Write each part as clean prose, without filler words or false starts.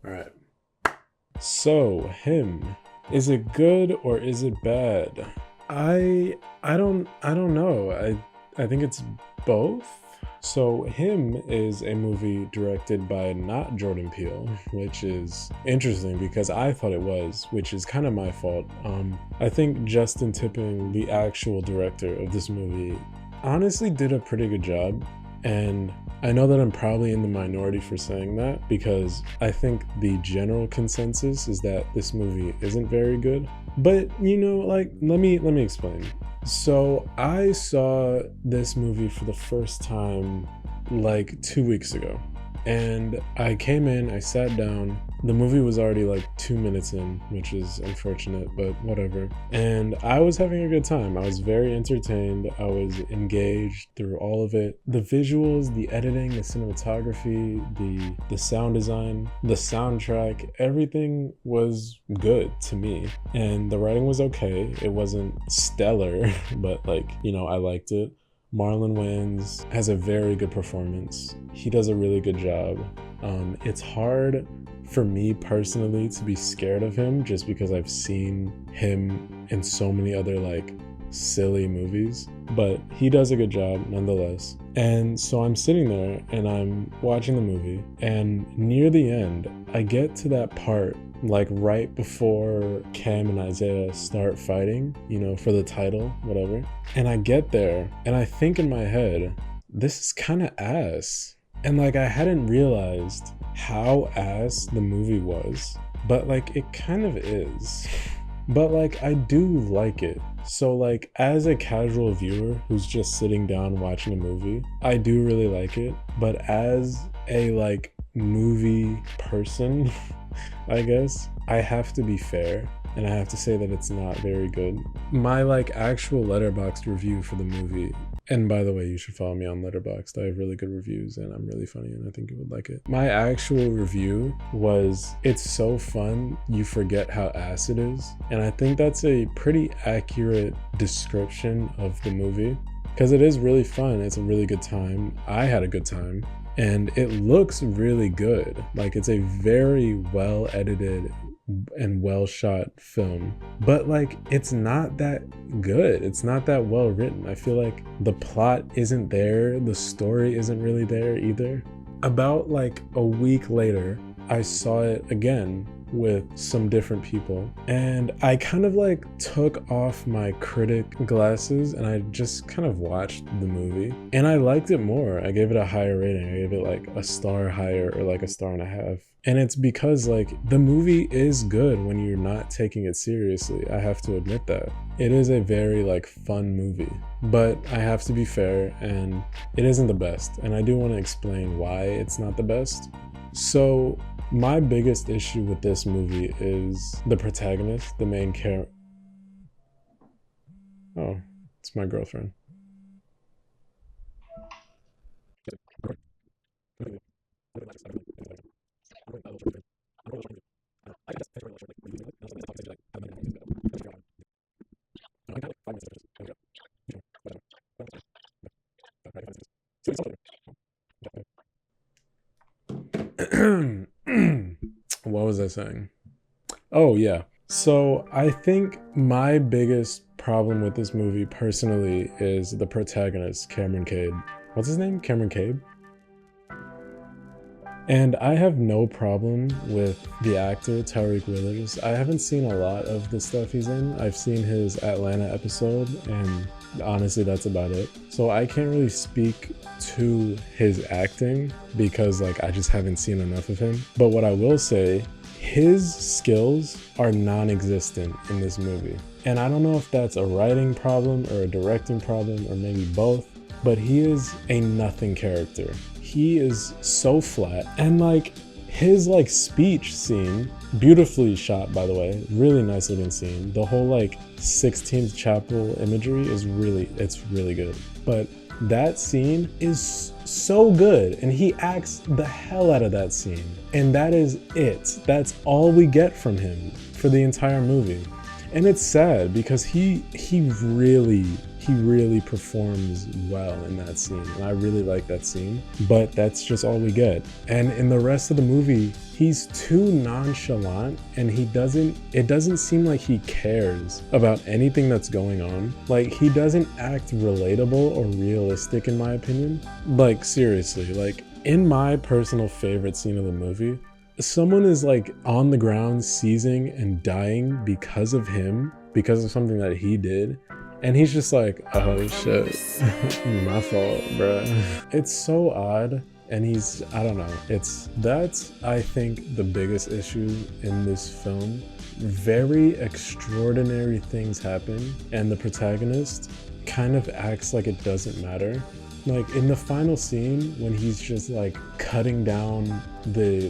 All right. So, him. Is it good or is it bad? I don't know. I think it's both. So, Him is a movie directed by not Jordan Peele, which is interesting because I thought it was, which is kind of my fault. I think Justin Tipping, the actual director of this movie, honestly did a pretty good job. And I know that I'm probably in the minority for saying that because I think the general consensus is that this movie isn't very good. But like let me explain. So I saw this movie for the first time like 2 weeks ago. And I came in, I sat down. The movie was already like 2 minutes in, which is unfortunate, but whatever. And I was having a good time. I was very entertained. I was engaged through all of it. The visuals, the editing, the cinematography, the sound design, the soundtrack, everything was good to me. And the writing was okay. It wasn't stellar, but I liked it. Marlon Wayans has a very good performance. He does a really good job. It's hard for me personally to be scared of him just because I've seen him in so many other silly movies, but he does a good job nonetheless. And so I'm sitting there and I'm watching the movie, and near the end, I get to that part right before Cam and Isaiah start fighting, for the title, whatever. And I get there and I think in my head, this is kind of ass. And I hadn't realized how ass the movie was, but it kind of is. But I do like it. So as a casual viewer who's just sitting down watching a movie, I do really like it. But as a movie person, I guess I have to be fair and I have to say that it's not very good. My actual Letterboxd review for the movie, and by the way, you should follow me on Letterboxd. I have really good reviews and I'm really funny and I think you would like it. My actual review was, it's so fun you forget how ass it is. And I think that's a pretty accurate description of the movie because it is really fun. It's a really good time. I had a good time. And it looks really good. It's a very well edited and well shot film, but it's not that good. It's not that well written. I feel like the plot isn't there. The story isn't really there either. About a week later, I saw it again with some different people, and I kind of took off my critic glasses and I just kind of watched the movie, and I liked it more. I gave it a higher rating. I gave it a star higher, or a star and a half. And it's because the movie is good when you're not taking it seriously. I have to admit that. It is a very fun movie, but I have to be fair, and it isn't the best. And I do want to explain why it's not the best. So my biggest issue with this movie is the protagonist, the main character. Oh, it's my girlfriend. What was I saying? Oh, yeah. So I think my biggest problem with this movie personally is the protagonist, Cameron Cade. What's his name? Cameron Cade? And I have no problem with the actor, Tyreek Withers. I haven't seen a lot of the stuff he's in. I've seen his Atlanta episode, and honestly, that's about it. So I can't really speak to his acting because I just haven't seen enough of him. But what I will say, his skills are non-existent in this movie. And I don't know if that's a writing problem or a directing problem or maybe both, but he is a nothing character. He is so flat, and his speech scene, beautifully shot by the way, really nice looking scene. The whole 16th chapel imagery is it's really good. But that scene is so good, and he acts the hell out of that scene. And that is it. That's all we get from him for the entire movie. And it's sad because he really he really performs well in that scene, and I really like that scene, but that's just all we get. And in the rest of the movie, he's too nonchalant, and it doesn't seem like he cares about anything that's going on. Like, he doesn't act relatable or realistic, in my opinion. Like, seriously, like, in my personal favorite scene of the movie, someone is like on the ground seizing and dying because of him, because of something that he did, and he's just like, oh shit, my fault, bruh. It's so odd. And I don't know, that's I think the biggest issue in this film. Very extraordinary things happen, and the protagonist kind of acts like it doesn't matter. Like in the final scene when he's just like cutting down the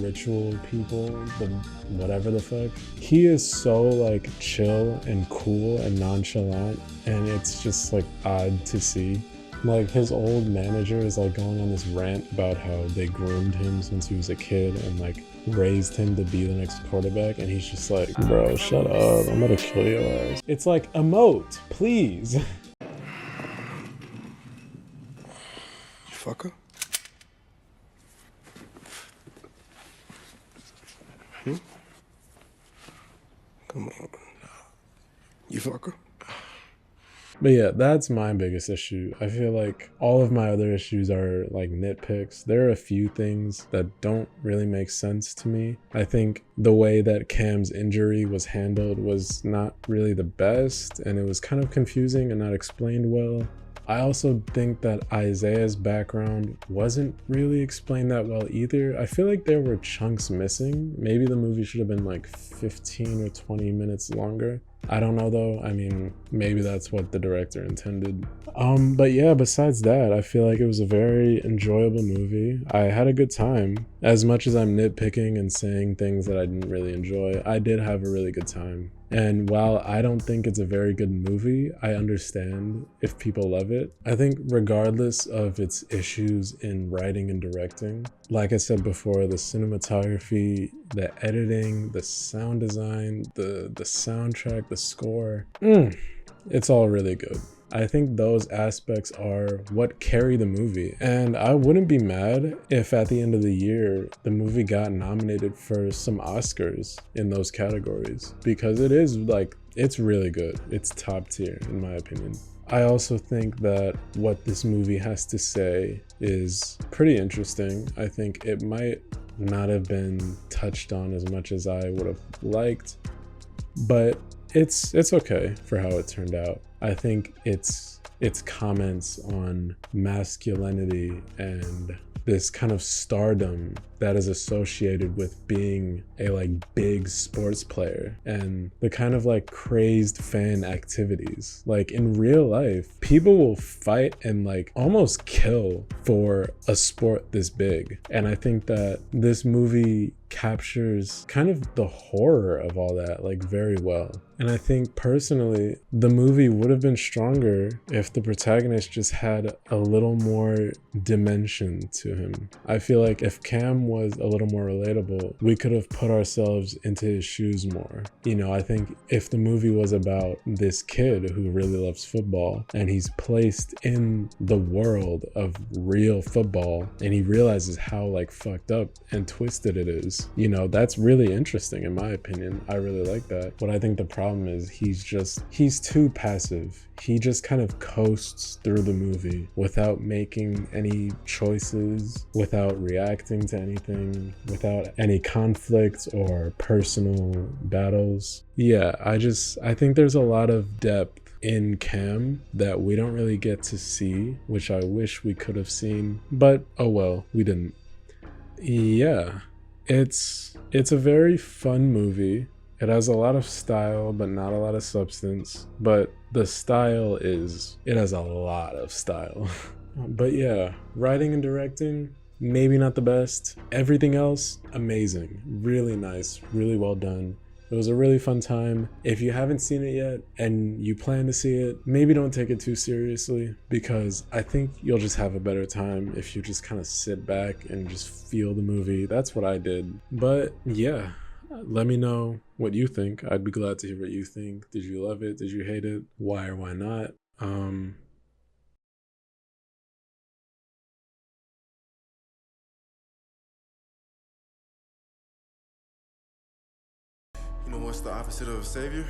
ritual people, the whatever the fuck, he is so like chill and cool and nonchalant, and it's just like odd to see. Like his old manager is like going on this rant about how they groomed him since he was a kid and like raised him to be the next quarterback, and he's just like, bro, shut up, I'm gonna kill your ass. It's like, emote, please. Fucker. Come on. You fucker. But yeah, that's my biggest issue. I feel like all of my other issues are like nitpicks. There are a few things that don't really make sense to me. I think the way that Cam's injury was handled was not really the best, and it was kind of confusing and not explained well. I also think that Isaiah's background wasn't really explained that well either. I feel like there were chunks missing. Maybe the movie should have been like 15 or 20 minutes longer. I don't know though. I mean, maybe that's what the director intended. But yeah, besides that, I feel like it was a very enjoyable movie. I had a good time. As much as I'm nitpicking and saying things that I didn't really enjoy, I did have a really good time. And while I don't think it's a very good movie, I understand if people love it. I think regardless of its issues in writing and directing, like I said before, the cinematography, the editing, the sound design, the soundtrack, the score, it's all really good. I think those aspects are what carry the movie, and I wouldn't be mad if at the end of the year the movie got nominated for some Oscars in those categories, because it is like, it's really good. It's top tier in my opinion. I also think that what this movie has to say is pretty interesting. I think it might not have been touched on as much as I would have liked, but it's okay for how it turned out. I think its comments on masculinity and this kind of stardom that is associated with being a like big sports player, and the kind of like crazed fan activities. Like in real life, people will fight and like almost kill for a sport this big. And I think that this movie captures kind of the horror of all that like very well. And I think personally, the movie would have been stronger if the protagonist just had a little more dimension to him. I feel like if Cam was a little more relatable, we could have put ourselves into his shoes more. You know, I think if the movie was about this kid who really loves football and he's placed in the world of real football and he realizes how like fucked up and twisted it is, you know, that's really interesting in my opinion. I really like that. But I think the problem is he's too passive. He just kind of coasts through the movie without making any choices, without reacting to anything, without any conflicts or personal battles. Yeah, I think there's a lot of depth in Cam that we don't really get to see, which I wish we could have seen, but oh well, we didn't. Yeah, it's a very fun movie. It has a lot of style, but not a lot of substance. But the style it has a lot of style. But yeah, writing and directing, maybe not the best. Everything else, amazing. Really nice, really well done. It was a really fun time. If you haven't seen it yet and you plan to see it, maybe don't take it too seriously, because I think you'll just have a better time if you just kind of sit back and just feel the movie. That's what I did. But yeah, let me know what you think. I'd be glad to hear what you think. Did you love it? Did you hate it? Why or why not? Um, You know what's the opposite of a savior?